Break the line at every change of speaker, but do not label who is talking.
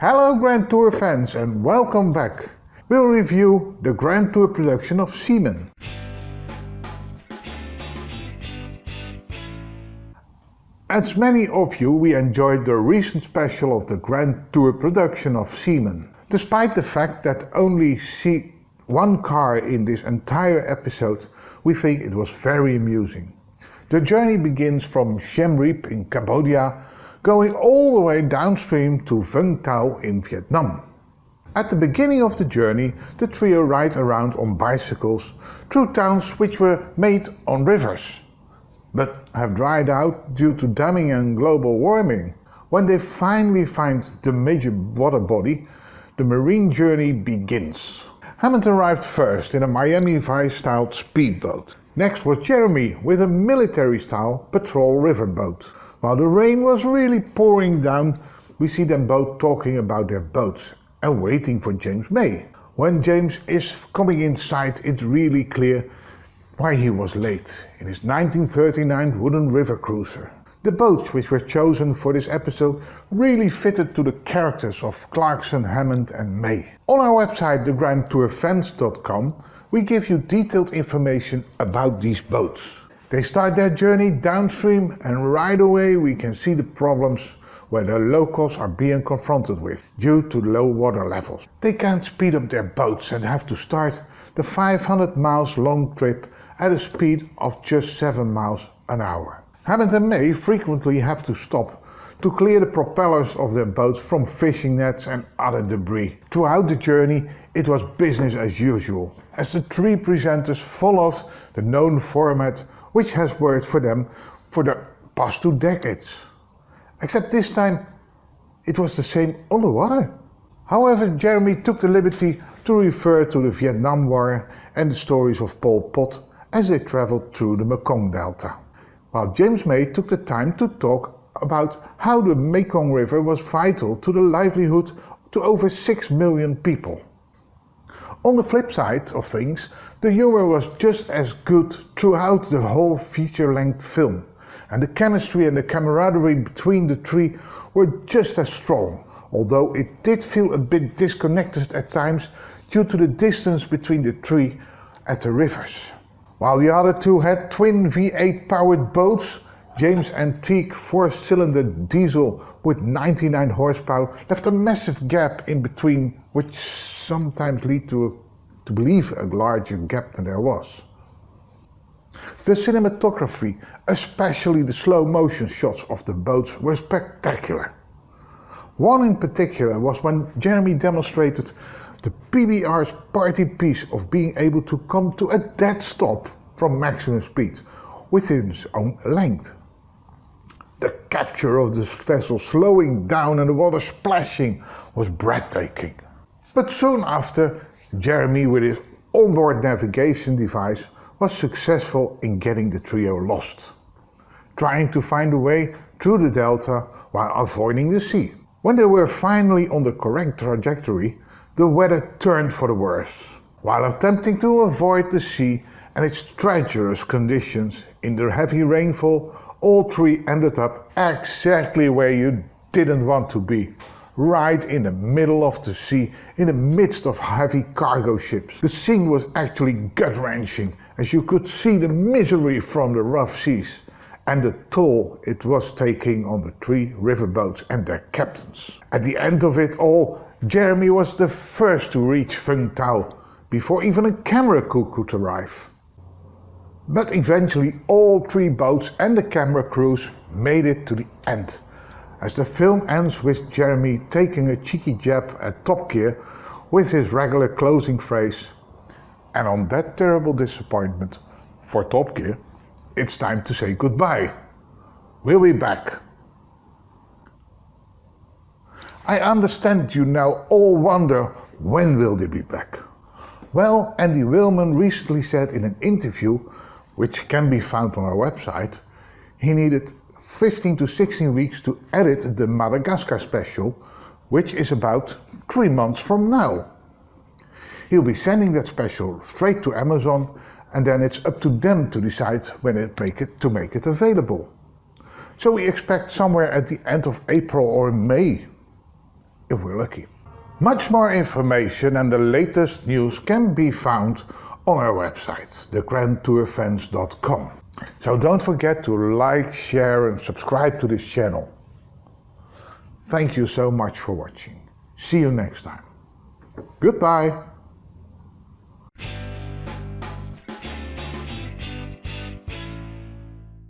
Hello Grand Tour fans and welcome back. We'll review the Grand Tour production of Seaman. As many of you, we enjoyed the recent special of the Grand Tour production of Seaman. Despite the fact that only see one car in this entire episode, we think it was very amusing. The journey begins from Siem Reap in Cambodia, going all the way downstream to Vung Tau in Vietnam. At the beginning of the journey, the trio ride around on bicycles through towns which were made on rivers, but have dried out due to damming and global warming. When they finally find the major water body, the marine journey begins. Hammond arrived first in a Miami Vice-style speedboat. Next was Jeremy with a military-style patrol riverboat. While the rain was really pouring down, we see them both talking about their boats and waiting for James May. When James is coming inside, it's really clear why he was late in his 1939 wooden river cruiser. The boats which were chosen for this episode really fitted to the characters of Clarkson, Hammond and May. On our website thegrandtourfans.com we give you detailed information about these boats. They start their journey downstream and right away we can see the problems where the locals are being confronted with due to low water levels. They can't speed up their boats and have to start the 500 miles long trip at a speed of just 7 miles an hour. Hammond and May frequently have to stop to clear the propellers of their boats from fishing nets and other debris. Throughout the journey it was business as usual, as the three presenters followed the known format which has worked for them for the past 2 decades. Except this time it was the same underwater. However, Jeremy took the liberty to refer to the Vietnam War and the stories of Pol Pot as they traveled through the Mekong Delta, while James May took the time to talk about how the Mekong River was vital to the livelihood to over 6 million people. On the flip side of things, the humor was just as good throughout the whole feature-length film, and the chemistry and the camaraderie between the three were just as strong, although it did feel a bit disconnected at times due to the distance between the three at the rivers. While the other two had twin V8 powered boats, James' antique 4-cylinder diesel with 99 horsepower left a massive gap in between, which sometimes lead to believe a larger gap than there was. The cinematography, especially the slow motion shots of the boats, were spectacular. One in particular was when Jeremy demonstrated the PBR's party piece of being able to come to a dead stop from maximum speed within its own length. The capture of the vessel slowing down and the water splashing was breathtaking. But soon after, Jeremy with his onboard navigation device was successful in getting the trio lost, trying to find a way through the delta while avoiding the sea. When they were finally on the correct trajectory, the weather turned for the worse. While attempting to avoid the sea and its treacherous conditions in the heavy rainfall, all three ended up exactly where you didn't want to be, right in the middle of the sea, in the midst of heavy cargo ships. The scene was actually gut-wrenching, as you could see the misery from the rough seas and the toll it was taking on the 3 riverboats and their captains. At the end of it all, Jeremy was the first to reach Vung Tau, before even a camera crew could arrive. But eventually all 3 boats and the camera crews made it to the end, as the film ends with Jeremy taking a cheeky jab at Top Gear with his regular closing phrase, and on that terrible disappointment for Top Gear, it's time to say goodbye. We'll be back. I understand you now all wonder, when will they be back? Well, Andy Willman recently said in an interview, which can be found on our website, he needed 15 to 16 weeks to edit the Madagascar special, which is about 3 months from now. He'll be sending that special straight to Amazon, and then it's up to them to decide when to make it available. So we expect somewhere at the end of April or May. if we're lucky. Much more information and the latest news can be found on our website, thegrandtourfans.com. So don't forget to like, share and subscribe to this channel. Thank you so much for watching. See you next time. Goodbye.